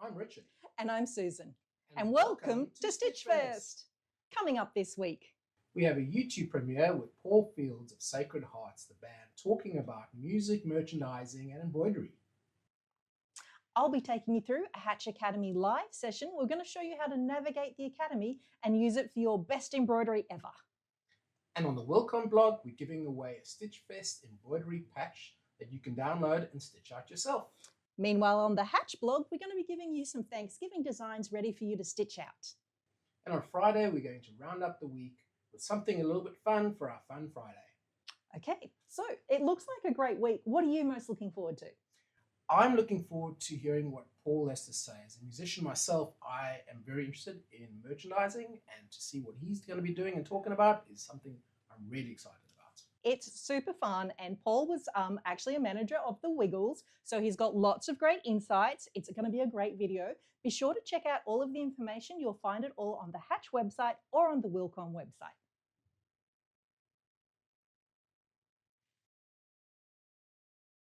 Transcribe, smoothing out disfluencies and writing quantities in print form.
I'm Richard. And I'm Susan. And welcome welcome to Stitch Fest. Coming up this week, we have a YouTube premiere with Paul Fields of Sacred Hearts, the band, talking about music, merchandising and embroidery. I'll be taking you through a Hatch Academy live session. We're going to show you how to navigate the Academy and use it for your best embroidery ever. And on the Wilcom blog, we're giving away a Stitch Fest embroidery patch that you can download and stitch out yourself. Meanwhile, on the Hatch blog, we're going to be giving you some Thanksgiving designs ready for you to stitch out. And on Friday, we're going to round up the week with something a little bit fun for our Fun Friday. Okay, so it looks like a great week. What are you most looking forward to? I'm looking forward to hearing what Paul has to say. As a musician myself, I am very interested in merchandising, and to see what he's going to be doing and talking about is something I'm really excited about. It's super fun, and Paul was actually a manager of the Wiggles, so he's got lots of great insights. It's going to be a great video. Be sure to check out all of the information. You'll find it all on the Hatch website or on the Wilcom website.